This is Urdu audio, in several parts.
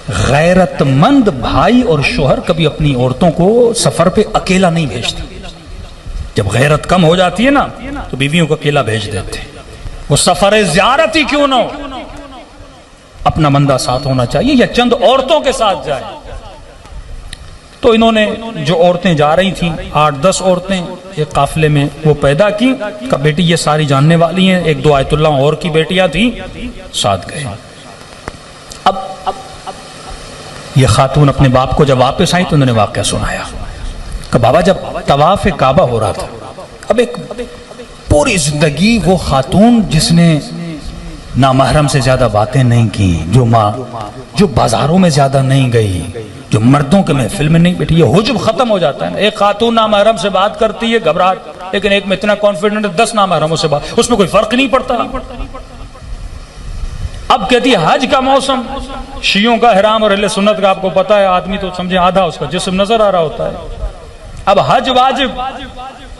غیرت مند بھائی اور شوہر کبھی اپنی عورتوں کو سفر پہ اکیلا نہیں بھیجتے. جب غیرت کم ہو جاتی ہے نا تو بیویوں کو اکیلا بھیج دیتے. وہ سفر زیارت ہی کیوں نہ ہو، اپنا بندہ ساتھ ہونا چاہیے یا چند عورتوں کے ساتھ جائے. تو انہوں نے جو عورتیں جا رہی تھیں 8-10 عورتیں ایک قافلے میں وہ پیدا کی. کہ بیٹی یہ ساری جاننے والی ہیں. ایک دو آیت اللہ اور کی بیٹیاں تھیں، ساتھ گئے. اب یہ خاتون اپنے باپ کو جب واپس آئی تو انہوں نے واقعہ سنایا کہ بابا جب طواف کعبہ ہو رہا تھا، اب ایک پوری زندگی وہ خاتون جس نے نامحرم سے زیادہ باتیں نہیں کی، جو بازاروں میں زیادہ نہیں گئی، جو مردوں کے محفل میں نہیں بیٹھی، یہ حجب ختم ہو جاتا ہے. ایک خاتون نامحرم سے بات کرتی ہے گھبراہٹ، لیکن ایک میں اتنا کانفیڈنٹ 10 نامحرموں سے بات، اس میں کوئی فرق نہیں پڑتا. اب کہتی ہے حج کا موسم، شیعوں کا احرام اور اہل سنت کا آپ کو پتا ہے، آدمی تو سمجھے آدھا اس کا جسم نظر آ رہا ہوتا ہے. اب حج واجب،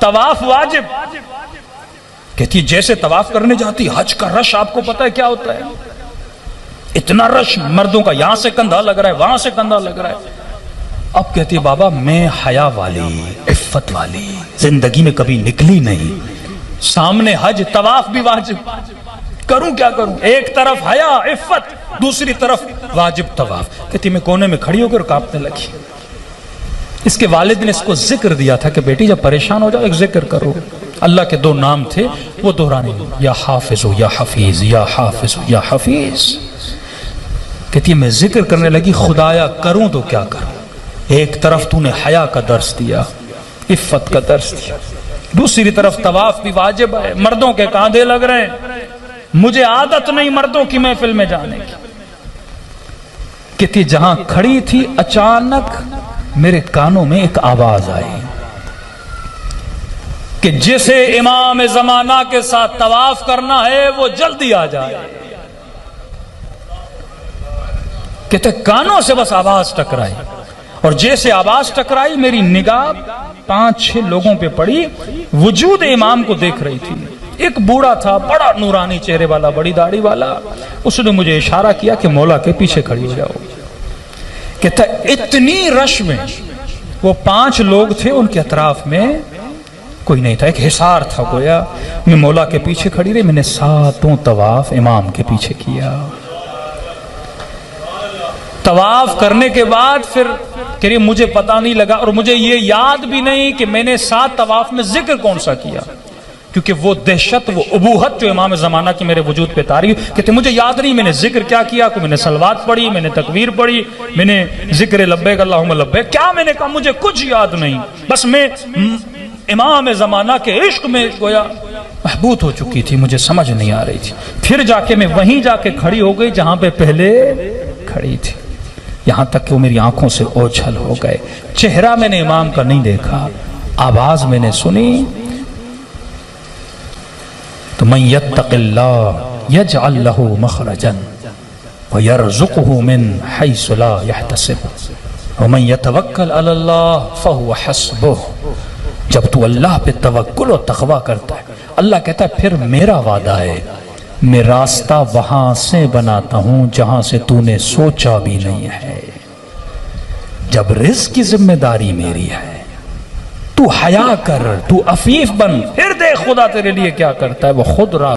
طواف واجب. کہتی ہے جیسے طواف کرنے جاتی، حج کا رش آپ کو پتا ہے کیا ہوتا ہے، اتنا رش، مردوں کا یہاں سے کندھا لگ رہا ہے، وہاں سے کندھا لگ رہا ہے. اب کہتی ہے بابا میں حیا والی، عفت والی زندگی میں کبھی نکلی نہیں، سامنے حج طواف بھی واجب، کروں کیا کروں؟ ایک طرف حیا عفت، دوسری طرف واجب طواف. کہتی میں کونے میں کھڑی ہو کر کانپنے لگی. اس کے والد نے اس کو ذکر دیا تھا کہ بیٹی جب پریشان ہو جاؤ ایک ذکر کرو. اللہ کے 2 نام تھے وہ دہرانے، یا حافظ یا حفیظ، یا حافظ یا حفیظ. کہتی ہے میں ذکر کرنے لگی، خدایا کروں تو کیا کروں؟ ایک طرف تو نے حیا کا درس دیا، عفت کا درس دیا، دوسری طرف طواف بھی واجب ہے، مردوں کے کاندھے لگ رہے ہیں، مجھے عادت نہیں مردوں کی محفل میں جانے کی. کہتی جہاں کھڑی تھی اچانک میرے کانوں میں ایک آواز آئی کہ جسے امام زمانہ کے ساتھ طواف کرنا ہے وہ جلدی آ جائے. کہتے کانوں سے بس آواز ٹکرائی، اور جیسے آواز ٹکرائی میری نگاہ 5-6 لوگوں پہ پڑی. وجود امام کو دیکھ رہی تھی. ایک بوڑھا تھا، بڑا نورانی چہرے والا، بڑی داڑھی والا. اس نے مجھے اشارہ کیا کہ مولا کے پیچھے کھڑی ہو جاؤ. کہتا اتنی رش میں وہ 5 لوگ تھے، ان کے اطراف میں کوئی نہیں تھا، ایک حصار تھا گویا. میں مولا کے پیچھے کھڑی رہی، میں نے 7 طواف امام کے پیچھے کیا. طواف کرنے کے بعد پھر کہہ رہی مجھے پتہ نہیں لگا، اور مجھے یہ یاد بھی نہیں کہ میں نے 7 طواف میں ذکر کون سا کیا، کیونکہ وہ دہشت، وہ ابوہت جو امام زمانہ کی میرے وجود پہ تاری. کہتے مجھے یاد نہیں میں نے ذکر کیا کیا، کہ میں نے صلوات پڑھی، میں نے تکبیر پڑھی، میں نے ذکر لبیک اللہم لبیک، کیا میں نے کہا مجھے کچھ یاد نہیں. بس میں امام زمانہ کے عشق میں گویا محبوط ہو چکی تھی، مجھے سمجھ نہیں آ رہی تھی. پھر جا کے میں وہیں جا کے کھڑی ہو گئی جہاں پہ پہلے کھڑی تھی، یہاں تک کہ وہ میری آنکھوں سے اوجھل ہو گئے. چہرہ میں نے امام کا نہیں دیکھا، آواز میں نے سنی تو من یتق اللہ یجعل لہ مخرجا ویرزقہ من حیث لا یحتسب ومن یتوکل علی اللہ فہو حسبہ. جب تو اللہ پہ توکل و تقوی کرتا ہے، اللہ کہتا ہے پھر میرا وعدہ ہے میں راستہ وہاں سے بناتا ہوں جہاں سے تو نے سوچا بھی نہیں ہے. جب رزق کی ذمہ داری میری ہے، تو حیا کر، تو عفیف بن، پھر دیکھ خدا تیرے لیے کیا کرتا ہے. وہ خود